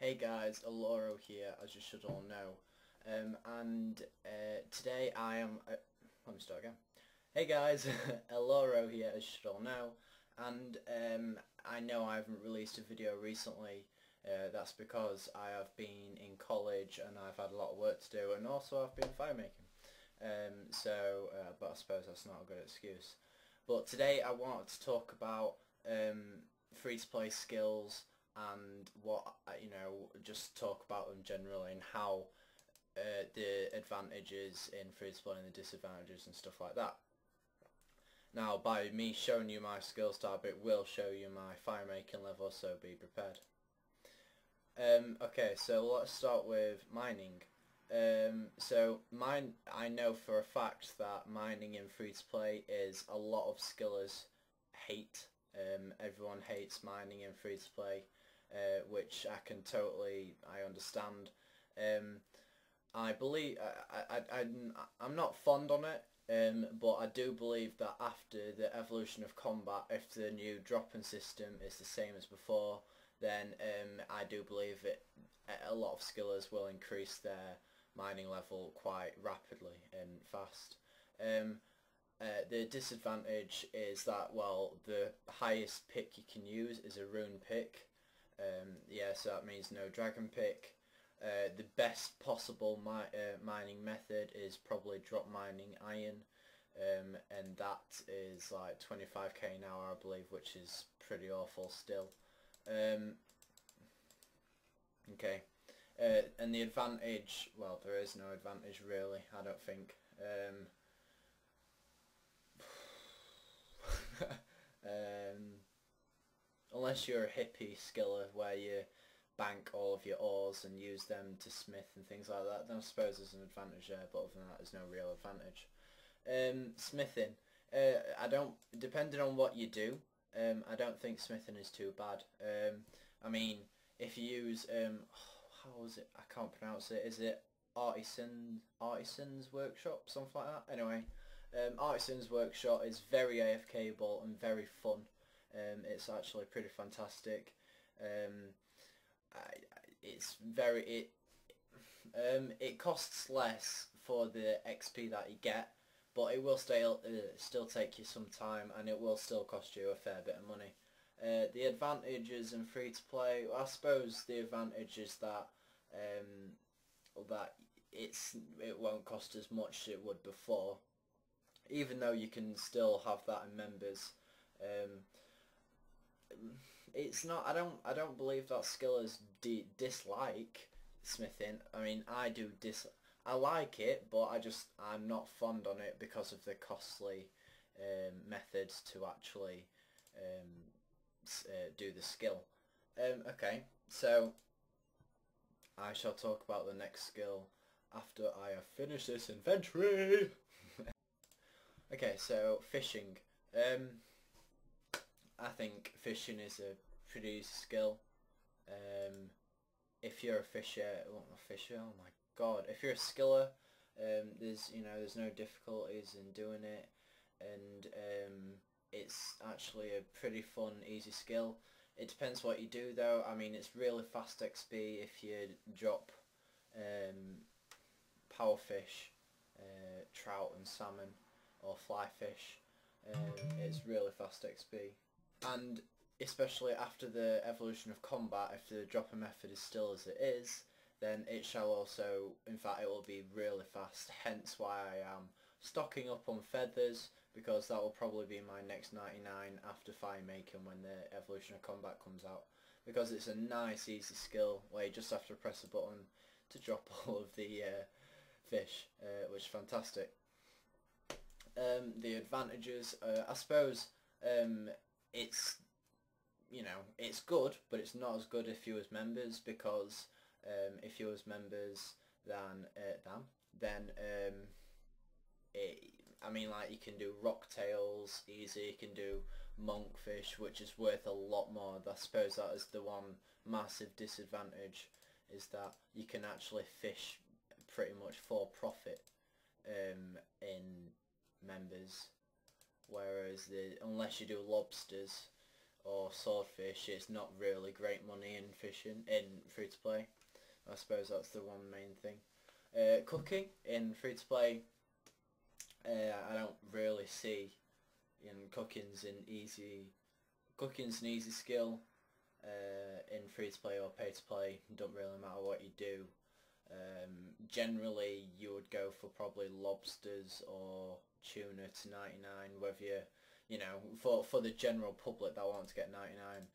Hey guys, Eluro here, as you should all know. Today I am... let me start again. Hey guys, Eluro here, as you should all know. I know I haven't released a video recently. That's because I have been in college and I've had a lot of work to do, and also I've been fire making. But I suppose that's not a good excuse. But today I wanted to talk about free-to-play skills and just talk about them generally and how the advantages in free-to-play and the disadvantages and stuff like that. Now, by me showing you my skills tab, it will show you my fire making level, so be prepared. Okay, so let's start with mining. I know for a fact that mining in free-to-play is a lot of skillers hate. Everyone hates mining in free-to-play, which I understand. I'm not fond on it, but I do believe that after the evolution of combat, if the new dropping system is the same as before, then I do believe a lot of skillers will increase their mining level quite rapidly and fast. The disadvantage is that, well, the highest pick you can use is a rune pick. So that means no dragon pick. The best possible mining method is probably drop mining iron, and that is like 25k an hour, I believe, which is pretty awful still. Okay. And the advantage, well, there is no advantage really, I don't think. Unless you're a hippie skiller where you bank all of your ores and use them to smith and things like that, then I suppose there's an advantage there, but other than that there's no real advantage. Smithing, depending on what you do, I don't think smithing is too bad. I mean, if you use, how is it, I can't pronounce it, is it Artisan's Workshop, something like that? Anyway, Artisan's Workshop is very AFK-able and very fun. It's actually pretty fantastic. It costs less for the XP that you get, but it will still take you some time, and it will still cost you a fair bit of money. The advantages in free to play, I suppose the advantage is that it won't cost as much as it would before, even though you can still have that in members. It's not. I don't believe that skillers dislike smithing. I mean, I like it, but I'm not fond on it because of the costly methods to actually do the skill. Okay, so I shall talk about the next skill after I have finished this inventory. Okay, so fishing. I think fishing is a pretty easy skill. If you're a fisher, oh my god, if you're a skiller, there's no difficulties in doing it, and it's actually a pretty fun, easy skill. It depends what you do though. I mean, it's really fast XP if you drop powerfish, trout and salmon, or fly fish. It's really fast XP. And especially after the evolution of combat, if the dropper method is still as it is, then it shall also, in fact it will be really fast, hence why I am stocking up on feathers, because that will probably be my next 99 after fire making when the evolution of combat comes out, because it's a nice easy skill where you just have to press a button to drop all of the fish, which is fantastic. The advantages, I suppose, it's good, but it's not as good if you was members, because if you was members, I mean, like, you can do rocktails easy, you can do monkfish, which is worth a lot more. I suppose that is the one massive disadvantage, is that you can actually fish pretty much for profit in members, whereas unless you do lobsters or swordfish, it's not really great money in fishing, in free-to-play. I suppose that's the one main thing. Cooking in free-to-play, I don't really see, cooking's an easy skill. In free-to-play or pay-to-play, don't really matter what you do. Generally you would go for probably lobsters or tuna to 99, whether for the general public that want to get 99.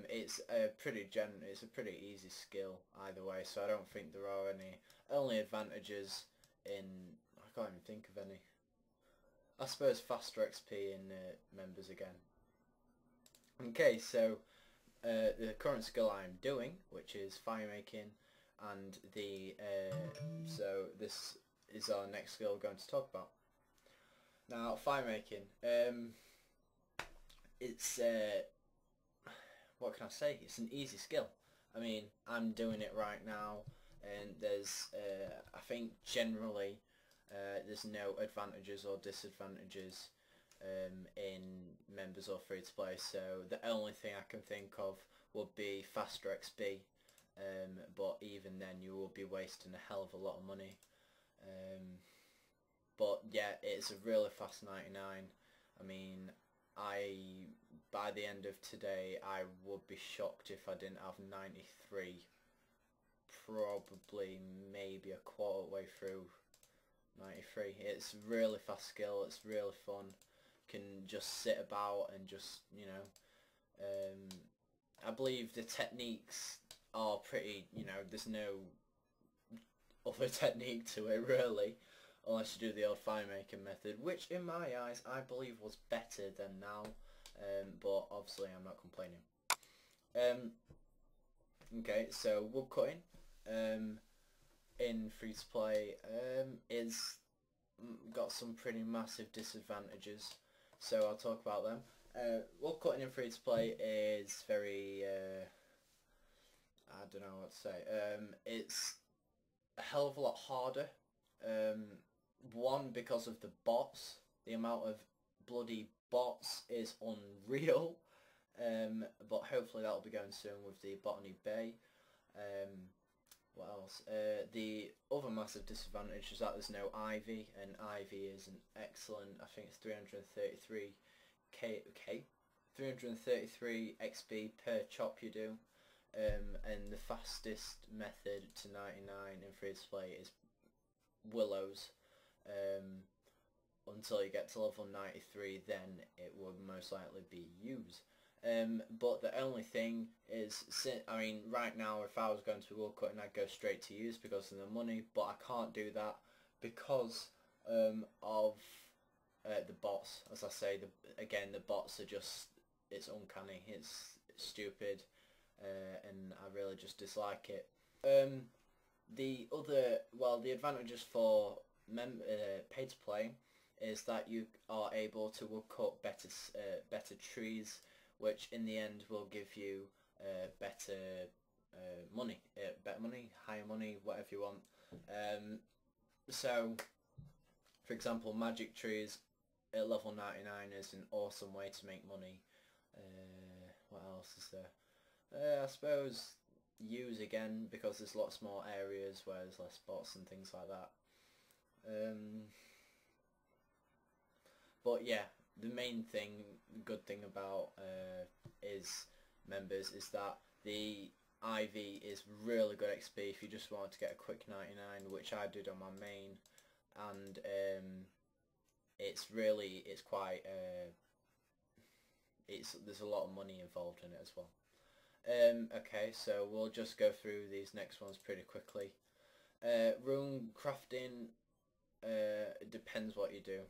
It's a pretty easy skill either way, so I don't think there are any only advantages in, I can't even think of any. I suppose faster XP in members again. Okay, so the current skill I'm doing, which is fire making, and so this is our next skill we're going to talk about. Now, fire making, it's what can I say? It's an easy skill. I mean, I'm doing it right now, and there's I think generally there's no advantages or disadvantages in members or free to play, so the only thing I can think of would be faster XP, but even then you will be wasting a hell of a lot of money. But yeah, it's a really fast 99. I mean, by the end of today I would be shocked if I didn't have 93, probably maybe a quarter way through 93. It's a really fast skill, it's really fun. Can just sit about and just, I believe the techniques are pretty, there's no other technique to it really, unless you do the old fire making method, which in my eyes I believe was better than now, but obviously I'm not complaining. Okay, so wood cutting in free to play is got some pretty massive disadvantages, so I'll talk about them. Wood cutting in free to play is very I don't know what to say. It's a hell of a lot harder. One, because of the bots. The amount of bloody bots is unreal. But hopefully that'll be going soon with the Botany Bay. What else? The other massive disadvantage is that there's no Ivy, and Ivy is an excellent, I think it's 333 XP per chop you do. And the fastest method to 99 in free to play is Willows. Until you get to level 93, then it would most likely be used. But the only thing is, I mean, right now if I was going to be wood cutting, I'd go straight to use because of the money, but I can't do that because of the bots. As I say, again, the bots are just, it's uncanny, it's stupid, and I really just dislike it. The advantages for pay to play is that you are able to wood cut better trees, which in the end will give you better money, higher money, whatever you want. So, for example, magic trees at level 99 is an awesome way to make money. What else is there? I suppose use again, because there's lots more areas where there's less bots and things like that. But yeah, the main thing, good thing about is members is that the Ivy is really good XP if you just want to get a quick 99, which I did on my main, and it's quite there's a lot of money involved in it as well. Okay, so we'll just go through these next ones pretty quickly. Rune crafting, it depends what you do.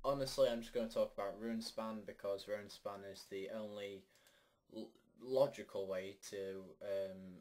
Honestly, I'm just going to talk about rune span because rune span is the only logical way to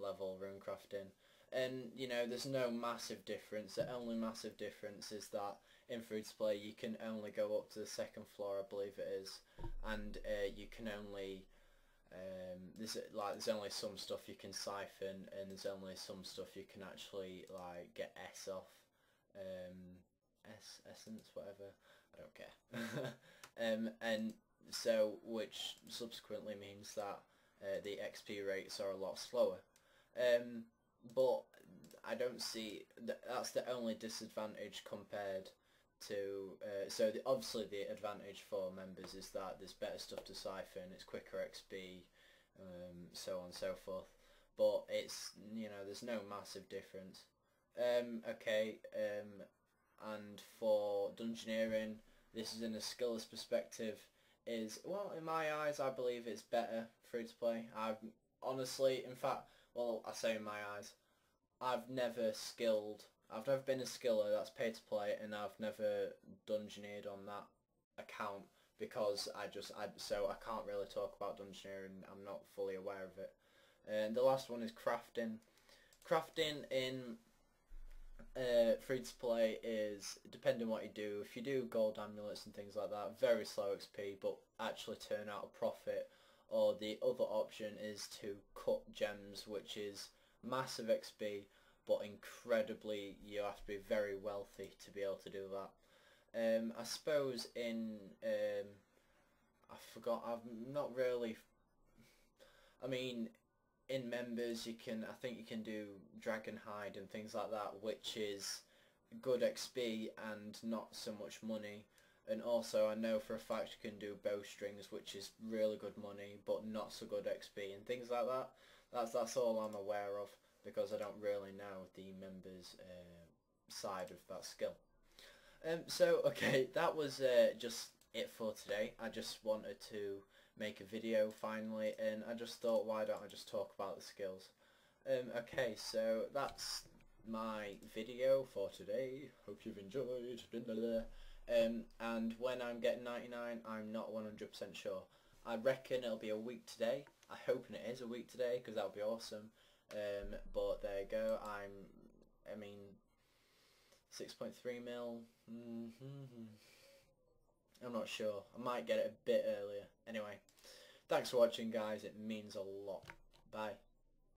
level rune crafting. And there's no massive difference. The only massive difference is that in free to play you can only go up to the second floor, I believe it is, and you can only there's only some stuff you can siphon, and there's only some stuff you can actually get S off, essence, whatever. I don't care. And so which subsequently means that the XP rates are a lot slower. But I don't see that's the only disadvantage compared to obviously the advantage for members is that there's better stuff to siphon, it's quicker XP, so on and so forth. But it's, there's no massive difference. Okay, and for dungeoneering, this is in a skillless perspective, is, well, in my eyes, I believe it's better free to play. I've honestly, in fact, well, I say in my eyes, I've never been a skiller that's pay to play, and I've never dungeoneered on that account because so I can't really talk about dungeoneering. I'm not fully aware of it. And the last one is crafting. Crafting in free to play is, depending what you do, if you do gold amulets and things like that, very slow XP, but actually turn out a profit. Or the other option is to cut gems, which is massive XP, but incredibly, you have to be very wealthy to be able to do that. I suppose in, I forgot, I've not really, I mean, in members I think you can do dragon hide and things like that, which is good XP and not so much money. And also I know for a fact you can do bowstrings, which is really good money but not so good XP and things like that. That's all I'm aware of, because I don't really know the members side of that skill. So okay, that was just it for today. I just wanted to make a video finally, and I just thought, why don't I just talk about the skills. Okay, so that's my video for today. Hope you've enjoyed. And when I'm getting 99, I'm not 100% sure. I reckon it'll be a week today. I hope it is a week today, because that would be awesome. But there you go. I mean, 6.3 mil. I'm not sure. I might get it a bit earlier. Anyway, thanks for watching, guys. It means a lot. Bye.